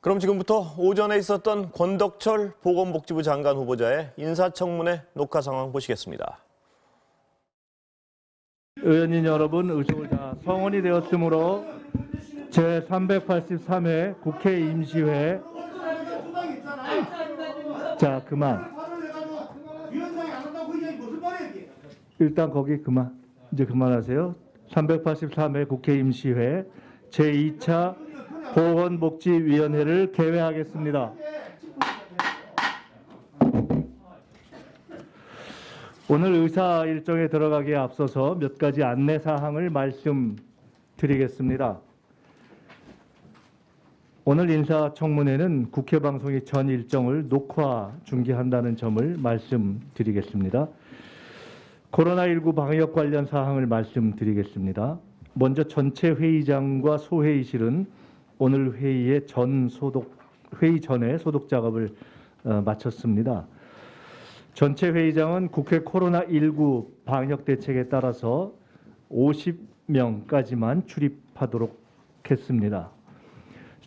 그럼 지금부터 오전에 있었던 권덕철 보건복지부 장관 후보자의 인사청문회 녹화 상황 보시겠습니다. 의원님 여러분, 의총을 다 성원이 되었으므로 제383회 국회 임시회 자 그만. 일단 거기 그만. 이제 그만하세요. 383회 국회 임시회 제2차 보건복지위원회를 개회하겠습니다. 오늘 의사 일정에 들어가기에 앞서서 몇 가지 안내 사항을 말씀드리겠습니다. 오늘 인사청문회는 국회 방송이 전 일정을 녹화 중계한다는 점을 말씀드리겠습니다. 코로나19 방역 관련 사항을 말씀드리겠습니다. 먼저 전체 회의장과 소회의실은 오늘 회의 전에 소독 작업을 마쳤습니다. 전체 회의장은 국회 코로나19 방역 대책에 따라서 50명까지만 출입하도록 했습니다.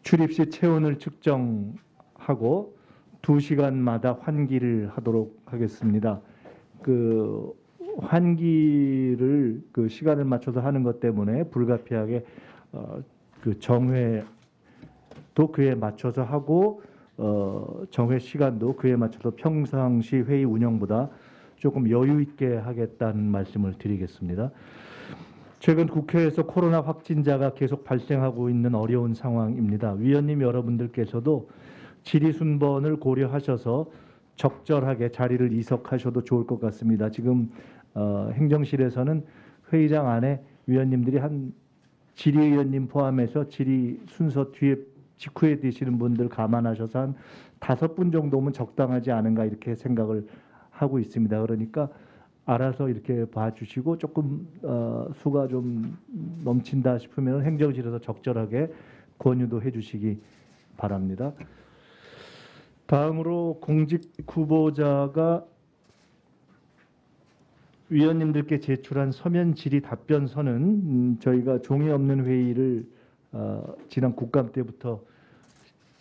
출입 시 체온을 측정하고 2시간마다 환기를 하도록 하겠습니다. 환기를 시간을 맞춰서 하는 것 때문에 불가피하게 정회도 그에 맞춰서 하고 정회 시간도 그에 맞춰서 평상시 회의 운영보다 조금 여유 있게 하겠다는 말씀을 드리겠습니다. 최근 국회에서 코로나 확진자가 계속 발생하고 있는 어려운 상황입니다. 위원님 여러분들께서도 질의 순번을 고려하셔서 적절하게 자리를 이석하셔도 좋을 것 같습니다. 지금 행정실에서는 회의장 안에 위원님들이 한 질의위원님 포함해서 질의 순서 직후에 드시는 분들 감안하셔서 한 5분 정도면 적당하지 않은가 이렇게 생각을 하고 있습니다. 그러니까 알아서 이렇게 봐주시고 조금 수가 좀 넘친다 싶으면 행정실에서 적절하게 권유도 해주시기 바랍니다. 다음으로 공직 후보자가 위원님들께 제출한 서면 질의 답변서는 저희가 종이 없는 회의를 지난 국감 때부터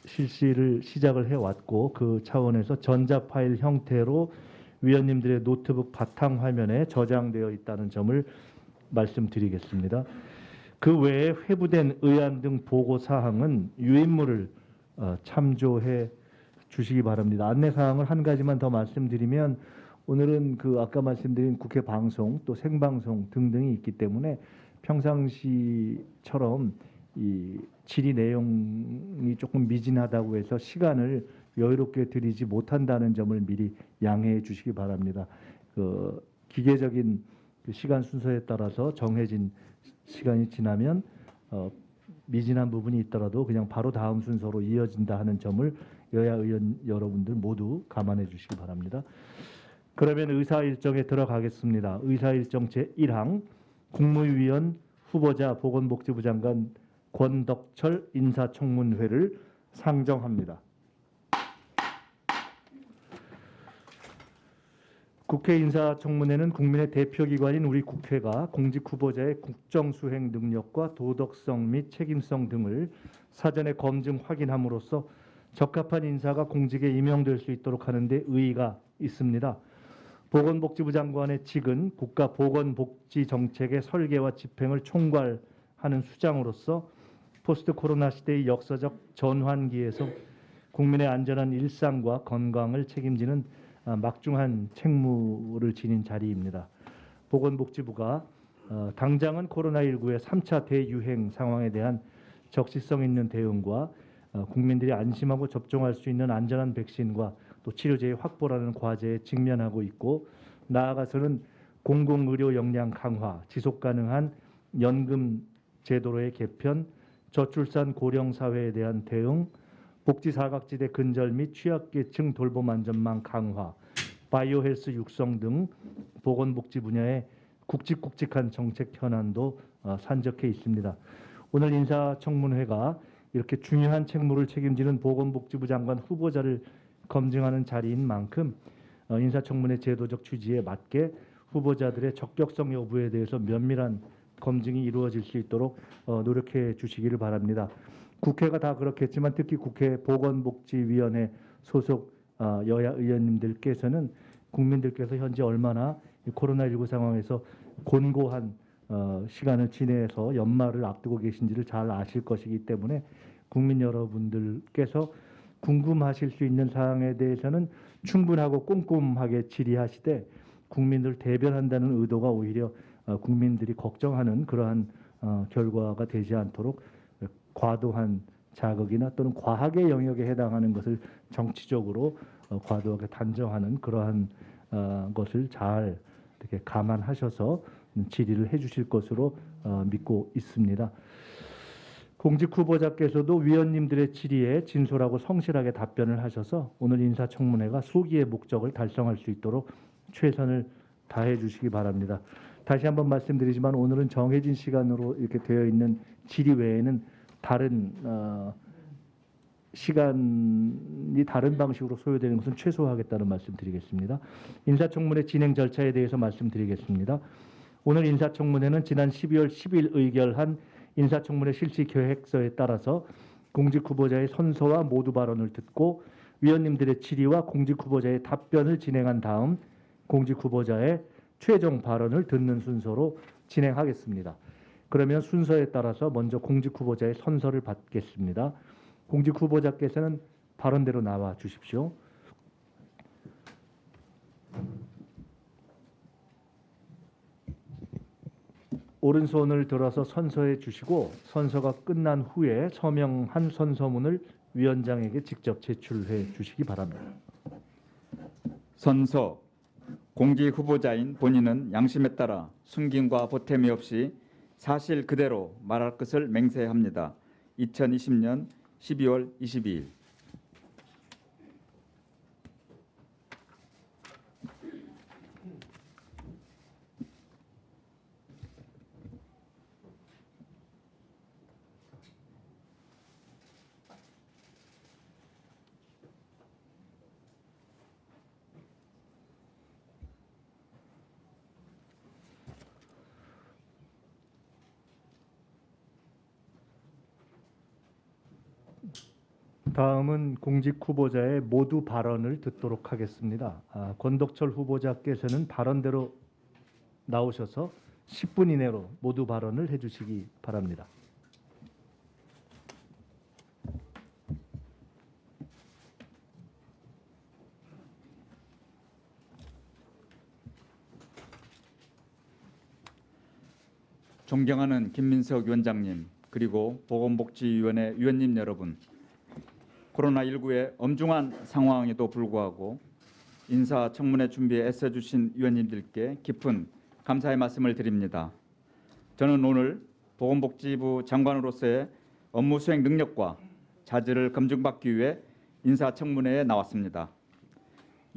실시를 시작을 해왔고 그 차원에서 전자 파일 형태로 위원님들의 노트북 바탕 화면에 저장되어 있다는 점을 말씀드리겠습니다. 그 외에 회부된 의안 등 보고 사항은 유인물을 참조해 주시기 바랍니다. 안내 사항을 한 가지만 더 말씀드리면 오늘은 아까 말씀드린 국회 방송 또 생방송 등등이 있기 때문에 평상시처럼 이 질의 내용이 조금 미진하다고 해서 시간을 여유롭게 드리지 못한다는 점을 미리 양해해 주시기 바랍니다. 기계적인 시간 순서에 따라서 정해진 시간이 지나면 미진한 부분이 있더라도 그냥 바로 다음 순서로 이어진다 하는 점을 여야 의원 여러분들 모두 감안해 주시기 바랍니다. 그러면 의사 일정에 들어가겠습니다. 의사 일정 제1항 국무위원 후보자 보건복지부 장관 권덕철 인사청문회를 상정합니다. 국회 인사청문회는 국민의 대표기관인 우리 국회가 공직 후보자의 국정수행 능력과 도덕성 및 책임성 등을 사전에 검증 확인함으로써 적합한 인사가 공직에 임명될 수 있도록 하는 데 의의가 있습니다. 보건복지부 장관의 직은 국가보건복지정책의 설계와 집행을 총괄하는 수장으로서 포스트 코로나 시대의 역사적 전환기에서 국민의 안전한 일상과 건강을 책임지는 막중한 책무를 지닌 자리입니다. 보건복지부가 당장은 코로나19의 3차 대유행 상황에 대한 적시성 있는 대응과 국민들이 안심하고 접종할 수 있는 안전한 백신과 또 치료제의 확보라는 과제에 직면하고 있고 나아가서는 공공의료 역량 강화, 지속가능한 연금 제도로의 개편, 저출산 고령 사회에 대한 대응, 복지 사각지대 근절 및 취약계층 돌봄 안전망 강화, 바이오 헬스 육성 등 보건복지 분야의 굵직굵직한 정책 현안도 산적해 있습니다. 오늘 인사청문회가 이렇게 중요한 책무를 책임지는 보건복지부 장관 후보자를 검증하는 자리인 만큼 인사청문회 제도적 취지에 맞게 후보자들의 적격성 여부에 대해서 면밀한 검증이 이루어질 수 있도록 노력해 주시기를 바랍니다. 국회가 다 그렇겠지만 특히 국회 보건복지위원회 소속 여야 의원님들께서는 국민들께서 현재 얼마나 이 코로나19 상황에서 곤고한 시간을 지내서 연말을 앞두고 계신지를 잘 아실 것이기 때문에 국민 여러분들께서 궁금하실 수 있는 사항에 대해서는 충분하고 꼼꼼하게 질의하시되 국민들 대변한다는 의도가 오히려 국민들이 걱정하는 그러한 결과가 되지 않도록 과도한 자극이나 또는 과학의 영역에 해당하는 것을 정치적으로 과도하게 단정하는 그러한 것을 잘 이렇게 감안하셔서 질의를 해주실 것으로 믿고 있습니다. 공직 후보자께서도 위원님들의 질의에 진솔하고 성실하게 답변을 하셔서 오늘 인사청문회가 소기의 목적을 달성할 수 있도록 최선을 다해 주시기 바랍니다. 다시 한번 말씀드리지만 오늘은 정해진 시간으로 이렇게 되어 있는 질의 외에는 다른 시간이 다른 방식으로 소요되는 것은 최소화하겠다는 말씀드리겠습니다. 인사청문회 진행 절차에 대해서 말씀드리겠습니다. 오늘 인사청문회는 지난 12월 10일 의결한 인사청문회 실시 계획서에 따라서 공직 후보자의 선서와 모두 발언을 듣고 위원님들의 질의와 공직 후보자의 답변을 진행한 다음 공직 후보자의 최종 발언을 듣는 순서로 진행하겠습니다. 그러면 순서에 따라서 먼저 공직 후보자의 선서를 받겠습니다. 공직 후보자께서는 발언대로 나와 주십시오. 오른손을 들어서 선서해 주시고 선서가 끝난 후에 서명한 선서문을 위원장에게 직접 제출해 주시기 바랍니다. 선서. 공직 후보자인 본인은 양심에 따라 숨김과 보탬이 없이 사실 그대로 말할 것을 맹세합니다. 2020년 12월 22일. 다음은 공직 후보자의 모두 발언을 듣도록 하겠습니다. 권덕철 후보자께서는 발언대로 나오셔서 10분 이내로 모두 발언을 해주시기 바랍니다. 존경하는 김민석 위원장님, 그리고 보건복지위원회 위원님 여러분, 코로나19의 엄중한 상황에도 불구하고 인사청문회 준비에 애써주신 위원님들께 깊은 감사의 말씀을 드립니다. 저는 오늘 보건복지부 장관으로서의 업무 수행 능력과 자질을 검증받기 위해 인사청문회에 나왔습니다.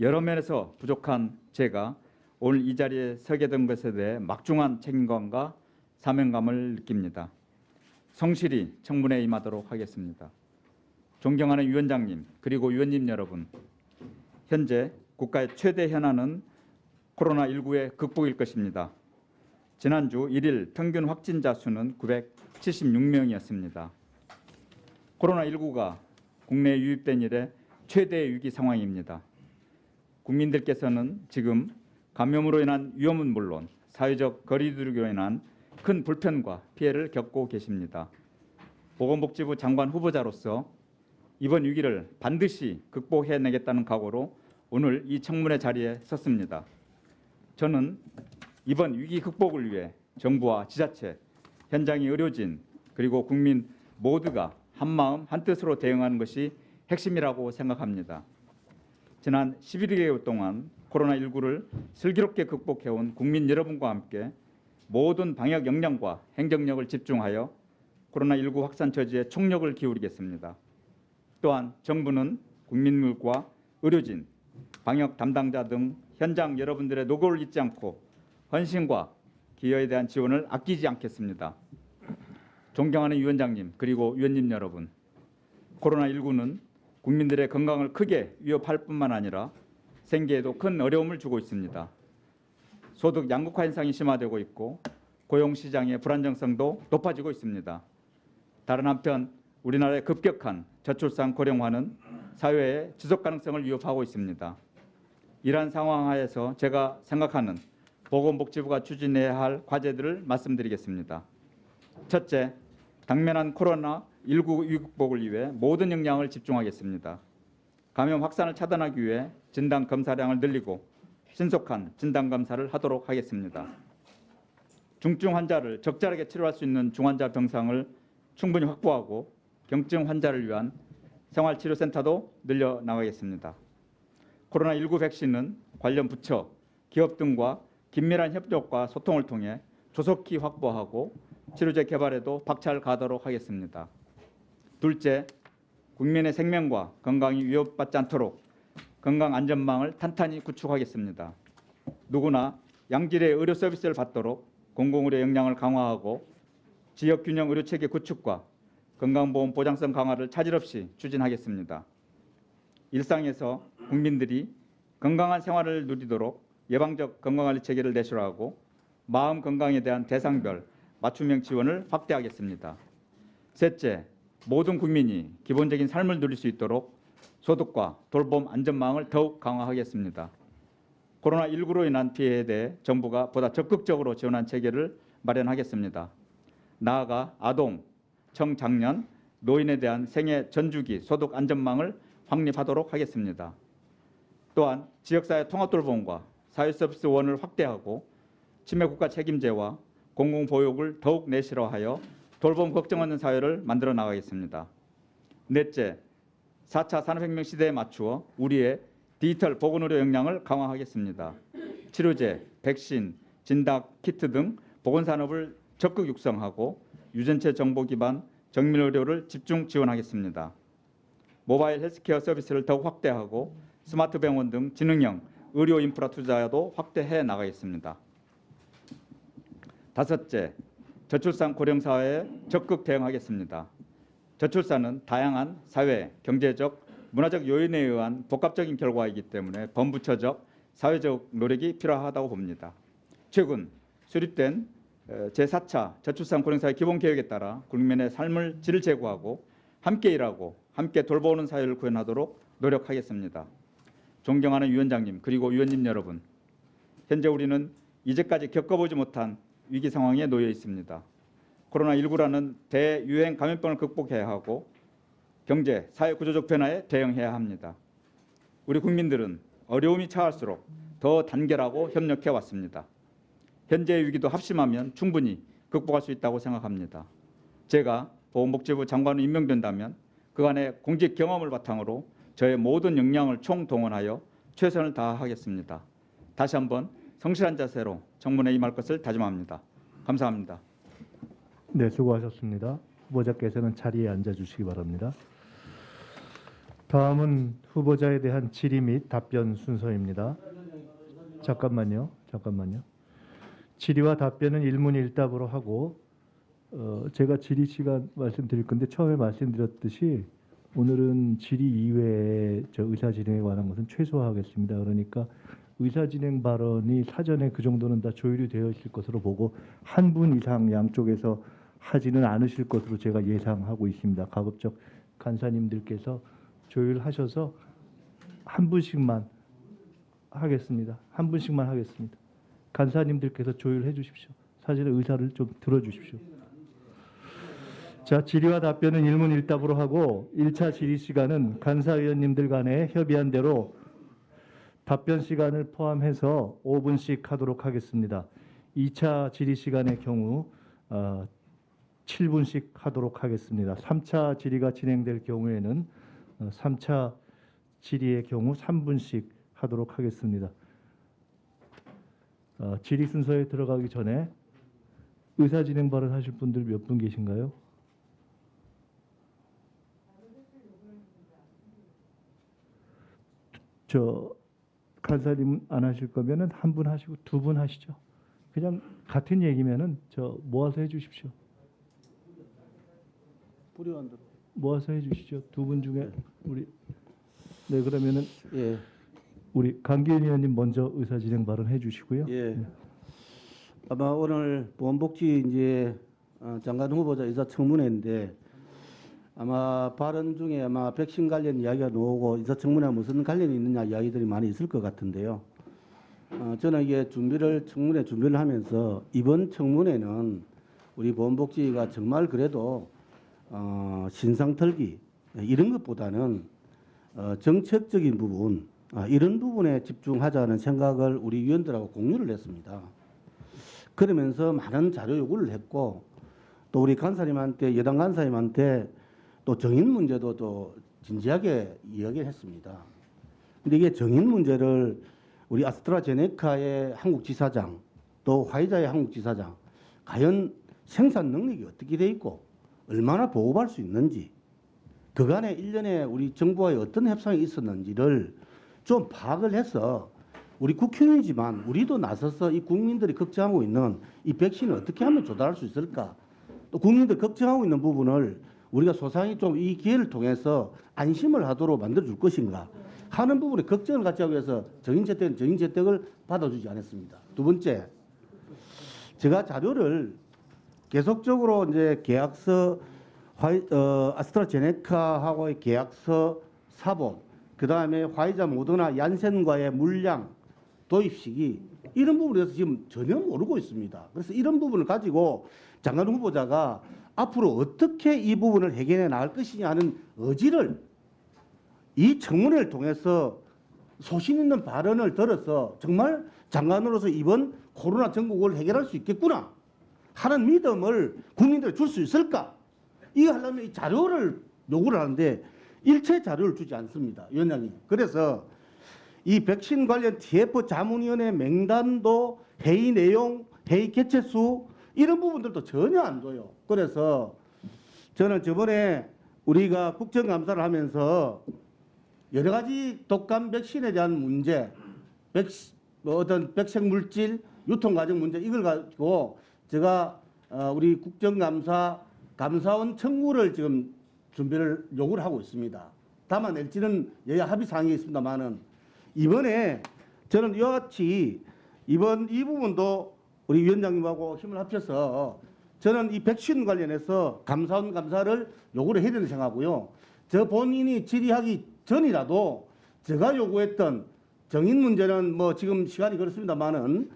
여러 면에서 부족한 제가 오늘 이 자리에 서게 된 것에 대해 막중한 책임감과 사명감을 느낍니다. 성실히 청문회에 임하도록 하겠습니다. 존경하는 위원장님, 그리고 위원님 여러분, 현재 국가의 최대 현안은 코로나19의 극복일 것입니다. 지난주 1일 평균 확진자 수는 976명이었습니다. 코로나19가 국내에 유입된 이래 최대 위기 상황입니다. 국민들께서는 지금 감염으로 인한 위험은 물론 사회적 거리두기로 인한 큰 불편과 피해를 겪고 계십니다. 보건복지부 장관 후보자로서 이번 위기를 반드시 극복해내겠다는 각오로 오늘 이 청문회 자리에 섰습니다. 저는 이번 위기 극복을 위해 정부와 지자체, 현장의 의료진, 그리고 국민 모두가 한마음 한뜻으로 대응하는 것이 핵심이라고 생각합니다. 지난 11개월 동안 코로나19를 슬기롭게 극복해온 국민 여러분과 함께 모든 방역 역량과 행정력을 집중하여 코로나19 확산 저지에 총력을 기울이겠습니다. 또한 정부는 국민들과 의료진, 방역 담당자 등 현장 여러분들의 노고를 잊지 않고 헌신과 기여에 대한 지원을 아끼지 않겠습니다. 존경하는 위원장님, 그리고 위원님 여러분, 코로나19는 국민들의 건강을 크게 위협할 뿐만 아니라 생계에도 큰 어려움을 주고 있습니다. 소득 양극화 현상이 심화되고 있고 고용시장의 불안정성도 높아지고 있습니다. 다른 한편 우리나라의 급격한 저출산 고령화는 사회의 지속 가능성을 위협하고 있습니다. 이러한 상황 하에서 제가 생각하는 보건복지부가 추진해야 할 과제들을 말씀드리겠습니다. 첫째, 당면한 코로나19 위극복을 위해 모든 역량을 집중하겠습니다. 감염 확산을 차단하기 위해 진단 검사량을 늘리고 신속한 진단 검사를 하도록 하겠습니다. 중증 환자를 적절하게 치료할 수 있는 중환자 병상을 충분히 확보하고 경증 환자를 위한 생활치료센터도 늘려 나가겠습니다. 코로나19 백신은 관련 부처, 기업 등과 긴밀한 협력과 소통을 통해 조속히 확보하고 치료제 개발에도 박차를 가하도록 하겠습니다. 둘째, 국민의 생명과 건강이 위협받지 않도록 건강 안전망을 탄탄히 구축하겠습니다. 누구나 양질의 의료 서비스를 받도록 공공의료 역량을 강화하고 지역균형 의료체계 구축과 건강보험 보장성 강화를 차질 없이 추진하겠습니다. 일상에서 국민들이 건강한 생활을 누리도록 예방적 건강관리 체계를 내실화하고 마음 건강에 대한 대상별 맞춤형 지원을 확대하겠습니다. 셋째, 모든 국민이 기본적인 삶을 누릴 수 있도록 소득과 돌봄 안전망을 더욱 강화하겠습니다. 코로나19로 인한 피해에 대해 정부가 보다 적극적으로 지원한 체계를 마련하겠습니다. 나아가 아동, 청장년, 노인에 대한 생애 전주기 소득 안전망을 확립하도록 하겠습니다. 또한 지역사회 통합돌봄과 사회서비스원을 확대하고 치매국가 책임제와 공공보육을 더욱 내실화하여 돌봄 걱정 없는 사회를 만들어 나가겠습니다. 넷째, 4차 산업혁명 시대에 맞추어 우리의 디지털 보건의료 역량을 강화하겠습니다. 치료제, 백신, 진단, 키트 등 보건산업을 적극 육성하고 유전체 정보 기반 정밀의료를 집중 지원하겠습니다. 모바일 헬스케어 서비스를 더욱 확대하고 스마트 병원 등 지능형 의료 인프라 투자도 확대해 나가겠습니다. 다섯째, 저출산 고령 사회에 적극 대응하겠습니다. 저출산은 다양한 사회, 경제적, 문화적 요인에 의한 복합적인 결과이기 때문에 범부처적, 사회적 노력이 필요하다고 봅니다. 최근 수립된 제4차 저출산 고령사회 기본계획에 따라 국민의 삶을 질 제고하고 함께 일하고 함께 돌보는 사회를 구현하도록 노력하겠습니다. 존경하는 위원장님 그리고 위원님 여러분, 현재 우리는 이제까지 겪어보지 못한 위기 상황에 놓여 있습니다. 코로나19라는 대유행 감염병을 극복해야 하고 경제, 사회 구조적 변화에 대응해야 합니다. 우리 국민들은 어려움이 차갈수록 더 단결하고 협력해 왔습니다. 현재의 위기도 합심하면 충분히 극복할 수 있다고 생각합니다. 제가 보건복지부 장관으로 임명된다면 그간의 공직 경험을 바탕으로 저의 모든 역량을 총동원하여 최선을 다하겠습니다. 다시 한번 성실한 자세로 청문회에 임할 것을 다짐합니다. 감사합니다. 네, 수고하셨습니다. 후보자께서는 자리에 앉아주시기 바랍니다. 다음은 후보자에 대한 질의 및 답변 순서입니다. 잠깐만요. 질의와 답변은 일문일답으로 하고 제가 질의 시간 말씀드릴 건데 처음에 말씀드렸듯이 오늘은 질의 이외에 의사진행에 관한 것은 최소화하겠습니다. 그러니까 의사진행 발언이 사전에 그 정도는 다 조율이 되어 있을 것으로 보고 한 분 이상 양쪽에서 하지는 않으실 것으로 제가 예상하고 있습니다. 가급적 간사님들께서 조율하셔서 한 분씩만 하겠습니다. 간사님들께서 조율해 주십시오. 사실은 의사를 좀 들어주십시오. 자, 질의와 답변은 일문일답으로 하고 1차 질의 시간은 간사위원님들 간에 협의한 대로 답변 시간을 포함해서 5분씩 하도록 하겠습니다. 2차 질의 시간의 경우 7분씩 하도록 하겠습니다. 3차 질의가 진행될 경우에는 3차 질의의 경우 3분씩 하도록 하겠습니다. 질의 순서에 들어가기 전에 의사진행 발언하실 분들 몇 분 계신가요? 간사님 안 하실 거면은 한 분 하시고 두 분 하시죠. 그냥 같은 얘기면은 모아서 해주십시오. 모아서 해주시죠. 두 분 중에 네, 그러면은 우리 강기현 의원님 먼저 의사진행 발언 해주시고요. 예. 아마 오늘 보건복지 장관 후보자 의사청문회인데 아마 발언 중에 아마 백신 관련 이야기가 나오고 인사청문회와 무슨 관련이 있느냐 이야기들이 많이 있을 것 같은데요. 저는 이게 청문회 준비를 하면서 이번 청문회는 우리 보건복지가 정말 그래도 신상털기 이런 것보다는 정책적인 부분 이런 부분에 집중하자는 생각을 우리 위원들하고 공유를 했습니다. 그러면서 많은 자료 요구를 했고 또 우리 간사님한테 여당 간사님한테 또 정인 문제도 또 진지하게 이야기를 했습니다. 근데 이게 정인 문제를 우리 아스트라제네카의 한국 지사장 또 화이자의 한국 지사장 과연 생산 능력이 어떻게 돼 있고 얼마나 보호할 수 있는지 그간에 일련에 우리 정부와의 어떤 협상이 있었는지를 좀 파악을 해서 우리 국회의원이지만 우리도 나서서 이 국민들이 걱정하고 있는 이 백신을 어떻게 하면 조달할 수 있을까? 또 국민들이 걱정하고 있는 부분을 우리가 소상히 좀 이 기회를 통해서 안심을 하도록 만들어줄 것인가 하는 부분에 걱정을 갖지 하기 위해서 정인재택을 받아주지 않았습니다. 두 번째, 제가 자료를 계속적으로 이제 계약서 아스트라제네카하고의 계약서 사본, 그 다음에 화이자 모더나 얀센과의 물량 도입 시기 이런 부분에 대해서 지금 전혀 모르고 있습니다. 그래서 이런 부분을 가지고 장관 후보자가 앞으로 어떻게 이 부분을 해결해 나갈 것이냐 하는 의지를 이 청문회를 통해서 소신 있는 발언을 들어서 정말 장관으로서 이번 코로나 전국을 해결할 수 있겠구나 하는 믿음을 국민들에 줄 수 있을까? 이거 하려면 이 자료를 요구를 하는데 일체 자료를 주지 않습니다. 위원장님. 그래서 이 백신 관련 TF 자문위원회 명단도 회의 내용, 회의 개최 수 이런 부분들도 전혀 안 줘요. 그래서 저는 저번에 우리가 국정감사를 하면서 여러 가지 독감 백신에 대한 문제, 어떤 백색물질 유통 과정 문제 이걸 가지고 제가 우리 국정감사 감사원 청구를 지금 준비를 요구를 하고 있습니다. 담아낼지는 여야 합의 사항이 있습니다만은 이번에 저는 이와 같이 이번 이 부분도 우리 위원장님하고 힘을 합쳐서 저는 이 백신 관련해서 감사원 감사를 요구를 해야 된다고 생각하고요. 저 본인이 질의하기 전이라도 제가 요구했던 정인 문제는 뭐 지금 시간이 그렇습니다만은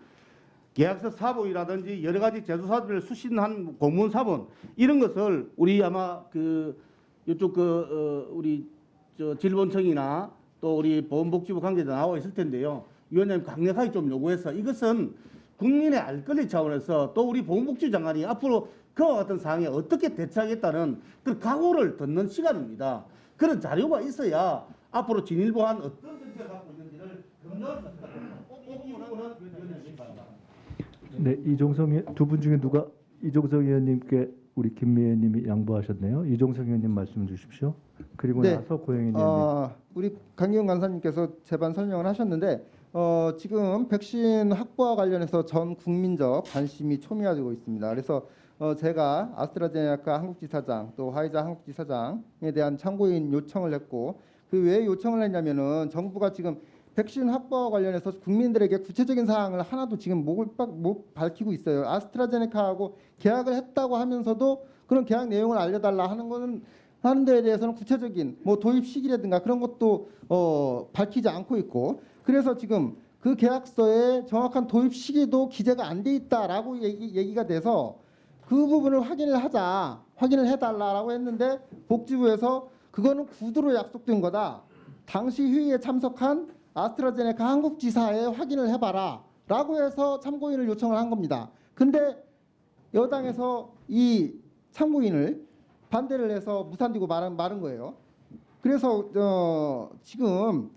계약서 사본이라든지 여러 가지 제조사들을 수신한 공문 사본 이런 것을 우리 아마 이쪽 우리 질본청이나 또 우리 보건복지부 관계자 나와 있을 텐데요. 위원장님 강력하게 좀 요구해서 이것은 국민의 알 권리 차원에서 또 우리 보건복지부 장관이 앞으로 그와 같은 상황에 어떻게 대처하겠다는 그 각오를 듣는 시간입니다. 그런 자료가 있어야 앞으로 진일보한 어떤 정책을 갖고 있는지를 검증할 수 있습니다. 이 부분은 위원장님 바랍니다. 네, 두 분 중에 누가 이종석 의원님께 우리 김미 의원님이 양보하셨네요. 이종석 의원님 말씀 주십시오. 그리고 네. 나서 고영인 의원님. 우리 강기훈 간사님께서 제반 설명을 하셨는데 지금 백신 확보와 관련해서 전 국민적 관심이 초미화되고 있습니다. 그래서 제가 아스트라제네카 한국지사장 또 화이자 한국지사장에 대한 참고인 요청을 했고 그 왜 요청을 했냐면은 정부가 지금 백신 확보와 관련해서 국민들에게 구체적인 사항을 하나도 지금 못 밝히고 있어요. 아스트라제네카하고 계약을 했다고 하면서도 그런 계약 내용을 알려달라 하는 데에 대해서는 구체적인 뭐 도입 시기라든가 그런 것도 밝히지 않고 있고 그래서 지금 그 계약서에 정확한 도입 시기도 기재가 안 돼 있다라고 얘기가 돼서 그 부분을 확인을 해달라라고 했는데 복지부에서 그거는 구두로 약속된 거다. 당시 회의에 참석한 아스트라제네카 한국지사에 확인을 해봐라 라고 해서 참고인을 요청을 한 겁니다. 근데 여당에서 이 참고인을 반대를 해서 무산되고 마른 거예요. 그래서 지금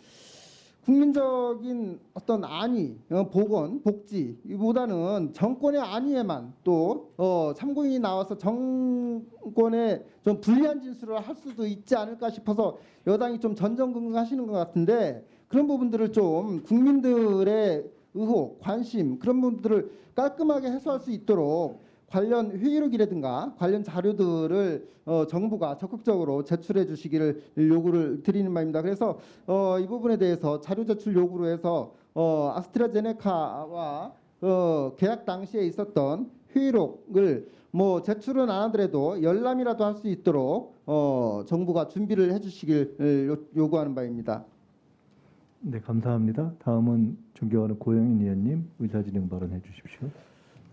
국민적인 어떤 안위, 보건, 복지 이보다는 정권의 안위에만 또 참고인이 나와서 정권에 좀 불리한 진술을 할 수도 있지 않을까 싶어서 여당이 좀 전전긍긍하시는 것 같은데 그런 부분들을 좀 국민들의 의혹, 관심 그런 부분들을 깔끔하게 해소할 수 있도록 관련 회의록이라든가 관련 자료들을 정부가 적극적으로 제출해 주시기를 요구를 드리는 바입니다. 그래서 이 부분에 대해서 자료 제출 요구로 해서 아스트라제네카와 계약 당시에 있었던 회의록을 뭐 제출은 안 하더라도 열람이라도 할 수 있도록 정부가 준비를 해주시길 요구하는 바입니다. 네, 감사합니다. 다음은 존경하는 고영인 의원님 의사진행 발언해 주십시오.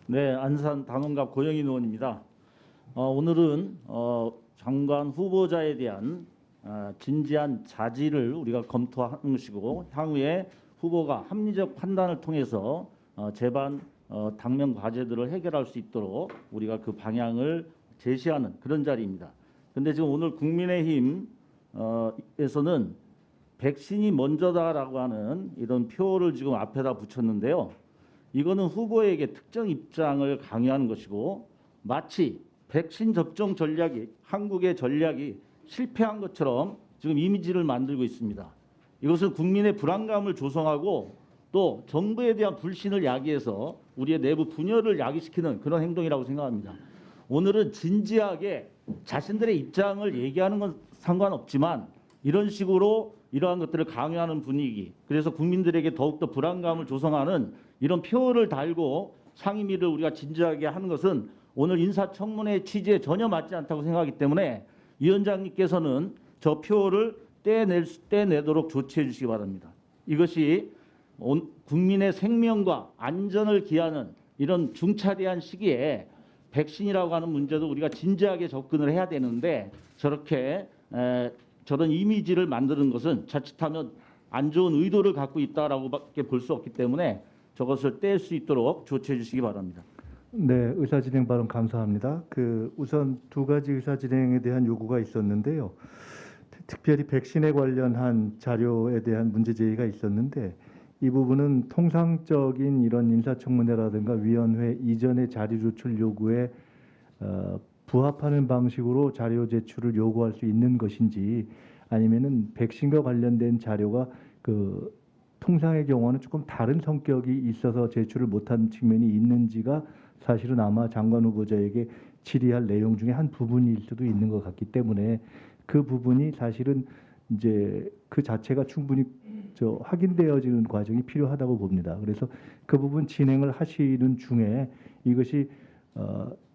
네, 안산 당원갑 고영인 의원입니다. 오늘은 장관 후보자에 대한 진지한 자질을 우리가 검토하는 것이고 향후에 후보가 합리적 판단을 통해서 제반 당면 과제들을 해결할 수 있도록 우리가 그 방향을 제시하는 그런 자리입니다. 그런데 지금 오늘 국민의힘에서는 백신이 먼저다라고 하는 이런 표를 지금 앞에다 붙였는데요. 이거는 후보에게 특정 입장을 강요하는 것이고 마치 백신 접종 전략이 한국의 전략이 실패한 것처럼 지금 이미지를 만들고 있습니다. 이것은 국민의 불안감을 조성하고 또 정부에 대한 불신을 야기해서 우리의 내부 분열을 야기시키는 그런 행동이라고 생각합니다. 오늘은 진지하게 자신들의 입장을 얘기하는 건 상관없지만 이런 식으로 이러한 것들을 강요하는 분위기, 그래서 국민들에게 더욱더 불안감을 조성하는 이런 표를 달고 상임위를 우리가 진지하게 하는 것은 오늘 인사청문회 취지에 전혀 맞지 않다고 생각하기 때문에 위원장님께서는 저 표를 떼내도록 조치해 주시기 바랍니다. 이것이 국민의 생명과 안전을 기하는 이런 중차대한 시기에 백신이라고 하는 문제도 우리가 진지하게 접근을 해야 되는데 저렇게 저런 이미지를 만드는 것은 자칫하면 안 좋은 의도를 갖고 있다라고밖에 볼 수 없기 때문에 저것을 뗄 수 있도록 조치해 주시기 바랍니다. 네, 의사진행 발언 감사합니다. 우선 두 가지 의사진행에 대한 요구가 있었는데요. 특별히 백신에 관련한 자료에 대한 문제 제기가 있었는데 이 부분은 통상적인 이런 인사청문회라든가 위원회 이전의 자료 조출 요구에 부합하는 방식으로 자료 제출을 요구할 수 있는 것인지 아니면은 백신과 관련된 자료가 통상의 경우는 조금 다른 성격이 있어서 제출을 못한 측면이 있는지가 사실은 아마 장관 후보자에게 질의할 내용 중에 한 부분일 수도 있는 것 같기 때문에 그 부분이 사실은 이제 그 자체가 충분히 확인되어지는 과정이 필요하다고 봅니다. 그래서 그 부분 진행을 하시는 중에 이것이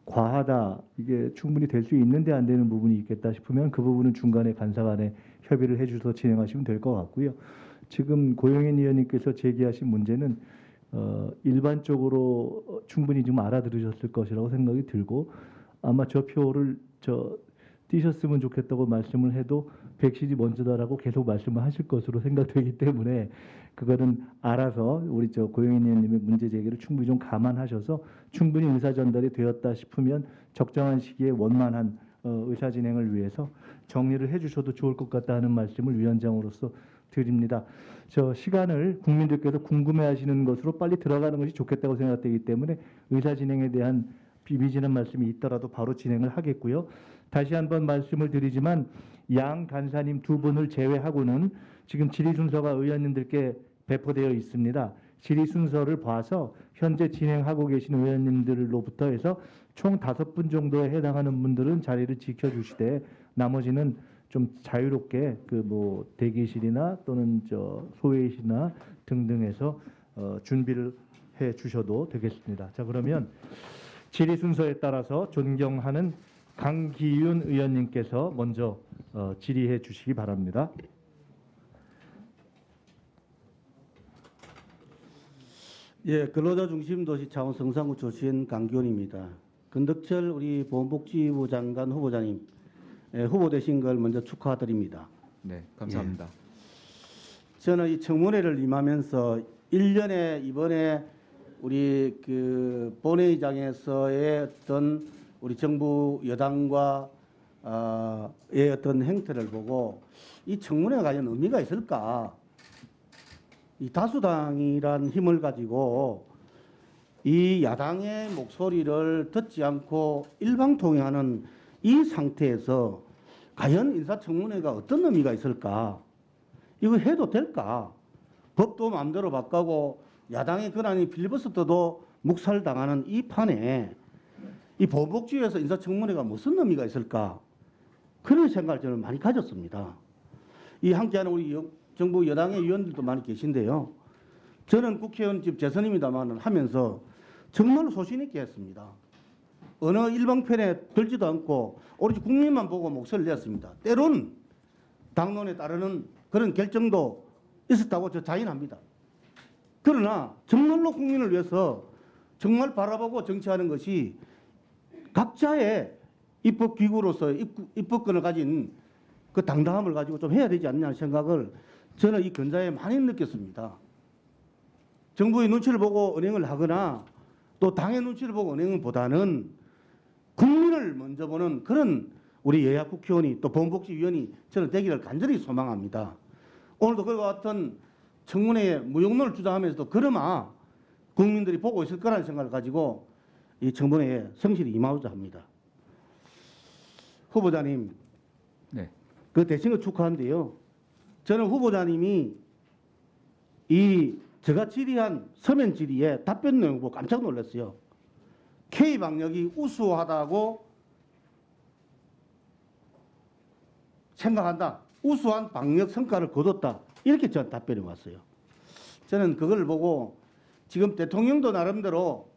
과하다, 이게 충분히 될 수 있는데 안 되는 부분이 있겠다 싶으면 그 부분은 중간에 간사간에 협의를 해주셔서 진행하시면 될 것 같고요. 지금 고영인 의원님께서 제기하신 문제는 일반적으로 충분히 좀 알아들으셨을 것이라고 생각이 들고 아마 저 표를 띄셨으면 좋겠다고 말씀을 해도 백신이 먼저다라고 계속 말씀을 하실 것으로 생각되기 때문에 그거는 알아서 우리 고영인 의원님의 문제 제기를 충분히 좀 감안하셔서 충분히 의사 전달이 되었다 싶으면 적정한 시기에 원만한 의사 진행을 위해서 정리를 해주셔도 좋을 것 같다는 말씀을 위원장으로서 드립니다. 시간을 국민들께서 궁금해하시는 것으로 빨리 들어가는 것이 좋겠다고 생각되기 때문에 의사 진행에 대한 비미진한 말씀이 있더라도 바로 진행을 하겠고요. 다시 한번 말씀을 드리지만 양 간사님 두 분을 제외하고는 지금 질의 순서가 의원님들께 배포되어 있습니다. 질의 순서를 봐서 현재 진행하고 계신 의원님들로부터 해서 총 5분 정도에 해당하는 분들은 자리를 지켜주시되 나머지는 좀 자유롭게 대기실이나 또는 소회의실이나 등등에서 준비를 해 주셔도 되겠습니다. 자, 그러면 질의 순서에 따라서 존경하는 강기윤 의원님께서 먼저 질의해 주시기 바랍니다. 예, 근로자 중심 도시 차원 성산구 출신 강기훈입니다. 건덕철 우리 보건복지부 장관 후보자님 후보되신 걸 먼저 축하드립니다. 네, 감사합니다. 예. 저는 이 청문회를 임하면서 1년에 이번에 우리 본회의장에서의 어떤 우리 정부 여당과의 어떤 행태를 보고 이 청문회가 과연 의미가 있을까? 이 다수당이란 힘을 가지고 이 야당의 목소리를 듣지 않고 일방통행하는 이 상태에서 과연 인사청문회가 어떤 의미가 있을까? 이거 해도 될까? 법도 마음대로 바꾸고 야당의 권한이 필리버스터도 묵살당하는 이 판에 이 보복주의에서 인사청문회가 무슨 의미가 있을까? 그런 생각을 저는 많이 가졌습니다. 이 함께하는 우리 정부 여당의 의원들도 많이 계신데요. 저는 국회의원 집 재선입니다만 하면서 정말로 소신 있게 했습니다. 어느 일방편에 들지도 않고 오로지 국민만 보고 목소리를 냈습니다. 때로는 당론에 따르는 그런 결정도 있었다고 저 자인합니다. 그러나 정말로 국민을 위해서 정말 바라보고 정치하는 것이 각자의 입법기구로서 입법권을 가진 그 당당함을 가지고 좀 해야 되지 않냐는 생각을 저는 이 견자에 많이 느꼈습니다. 정부의 눈치를 보고 은행을 하거나 또 당의 눈치를 보고 은행을 보다는 국민을 먼저 보는 그런 우리 여야 국회의원이 또 보건복지위원이 저는 되기를 간절히 소망합니다. 오늘도 그와 같은 청문회에 무용론을 주장하면서도 그나마 국민들이 보고 있을 거라는 생각을 가지고 이 청문회에 성실히 임하고자 합니다. 후보자님, 네. 그 되신 거 축하한데요. 저는 후보자님이 이 제가 질의한 서면 질의에 답변 내용 보고 깜짝 놀랐어요. K방역이 우수하다고 생각한다. 우수한 방역 성과를 거뒀다. 이렇게 저한테 답변이 왔어요. 저는 그걸 보고 지금 대통령도 나름대로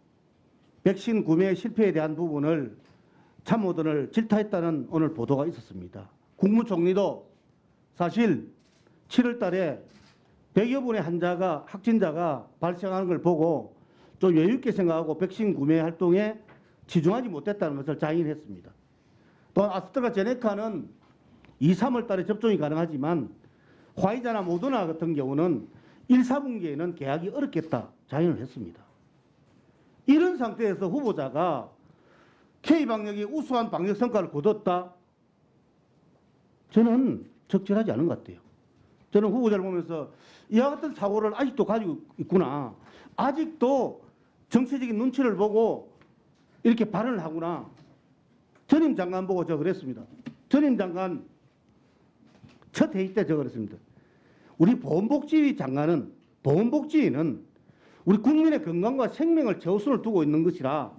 백신 구매 실패에 대한 부분을 참모들을 질타했다는 오늘 보도가 있었습니다. 국무총리도 사실 7월 달에 100여 분의 확진자가 발생하는 걸 보고 좀 여유 있게 생각하고 백신 구매 활동에 치중하지 못했다는 것을 자인했습니다. 또 아스트라제네카는 2, 3월 달에 접종이 가능하지만 화이자나 모더나 같은 경우는 1, 4분기에는 계약이 어렵겠다 자인을 했습니다. 이런 상태에서 후보자가 K방역이 우수한 방역 성과를 거뒀다? 저는 적절하지 않은 것 같아요. 저는 후보자를 보면서 이와 같은 사고를 아직도 가지고 있구나. 아직도 정치적인 눈치를 보고 이렇게 발언을 하구나. 전임 장관 보고 저 그랬습니다. 전임 장관 첫 회의 때 저 그랬습니다. 우리 보건복지위 장관은 보건복지위는 우리 국민의 건강과 생명을 최우선을 두고 있는 것이라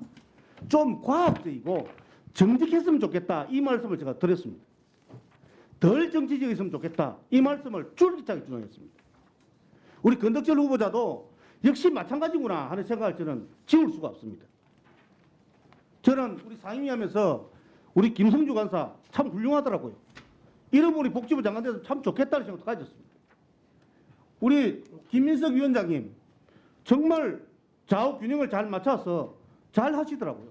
좀 과학적이고 정직했으면 좋겠다. 이 말씀을 제가 드렸습니다. 덜 정치적이었으면 좋겠다. 이 말씀을 줄기차게 주장했습니다. 우리 건덕철 후보자도 역시 마찬가지구나 하는 생각을 저는 지울 수가 없습니다. 저는 우리 상임위하면서 우리 김성주 간사 참 훌륭하더라고요. 이런 분이 복지부 장관 돼서 참 좋겠다는 생각도 가졌습니다. 우리 김민석 위원장님 정말 좌우 균형을 잘 맞춰서 잘 하시더라고요.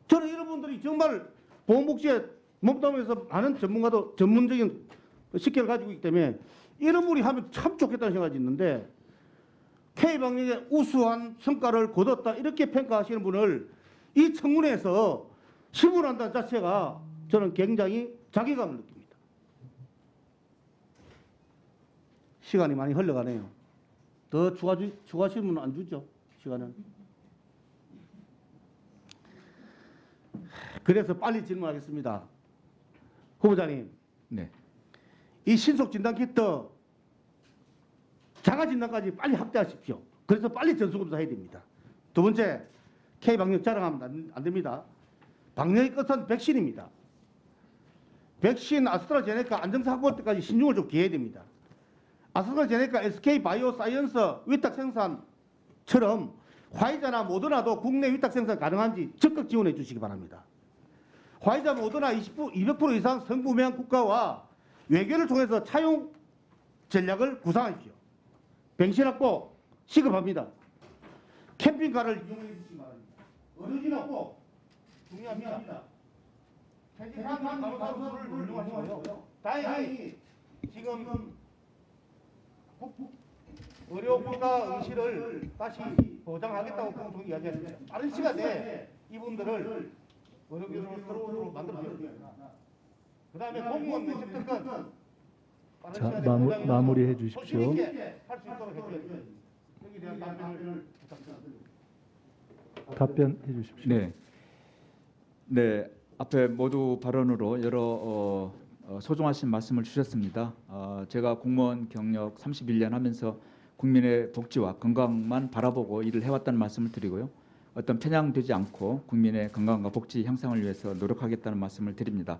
저는 이런 분들이 정말 보건복지에 몸담으면서 많은 전문가도 전문적인 식견을 가지고 있기 때문에 이런 분이 하면 참 좋겠다는 생각이 있는데 K방역의 우수한 성과를 거뒀다 이렇게 평가하시는 분을 이 청문회에서 신문한다는 자체가 저는 굉장히 자괴감을 느낍니다. 시간이 많이 흘러가네요. 더 추가 질문은 안 주죠, 시간은. 그래서 빨리 질문하겠습니다. 후보자님, 네. 이 신속진단키트 자가진단까지 빨리 확대하십시오. 그래서 빨리 전수검사해야 됩니다. 두 번째, K방역 자랑하면 안 됩니다. 방역의 끝은 백신입니다. 백신 아스트라제네카 안정성 확보 때까지 신중을 좀 기해야 됩니다. 아스트라제네카 SK바이오사이언스 위탁 생산처럼 화이자나 모더나도 국내 위탁 생산 가능한지 적극 지원해 주시기 바랍니다. 화이자 모더나 200% 이상 성분명 국가와 외교를 통해서 차용 전략을 구상하십시오. 백신 확보 시급합니다. 캠핑카를 이용해 주시기 바랍니다. 의료진 확보 중요합니다. 퇴직한 간호사분들을 훌륭하시고요. 다행히 지금 의료 국가 응시를 다시 보장하겠다고 공통이 이야기했는데 빠른 시간에 이분들을 의료기술로 만들어줘야 됩니다. 그 다음에 공무원 면접 특권 자, 마무리해 주십시오. 할수 있도록 해줘야 됩니다. 여기에 대한 답변을 부탁드립니다. 답변해 주십시오. 네. 네. 앞에 모두 발언으로 여러 소중하신 말씀을 주셨습니다. 제가 공무원 경력 31년 하면서 국민의 복지와 건강만 바라보고 일을 해왔다는 말씀을 드리고요. 어떤 편향되지 않고 국민의 건강과 복지 향상을 위해서 노력하겠다는 말씀을 드립니다.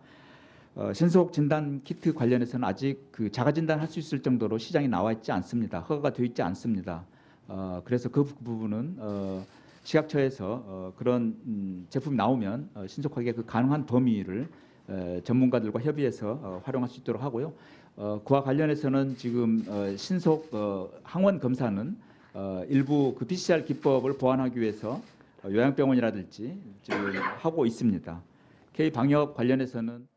신속 진단 키트 관련해서는 아직 그 자가 진단할 수 있을 정도로 시장에 나와 있지 않습니다. 허가가 되어 있지 않습니다. 그래서 그 부분은 식약처에서 그런 제품이 나오면 신속하게 그 가능한 범위를 전문가들과 협의해서 활용할 수 있도록 하고요. 그와 관련해서는 지금 신속 항원 검사는 일부 그 PCR 기법을 보완하기 위해서 요양병원이라든지 지금 하고 있습니다. K 방역 관련해서는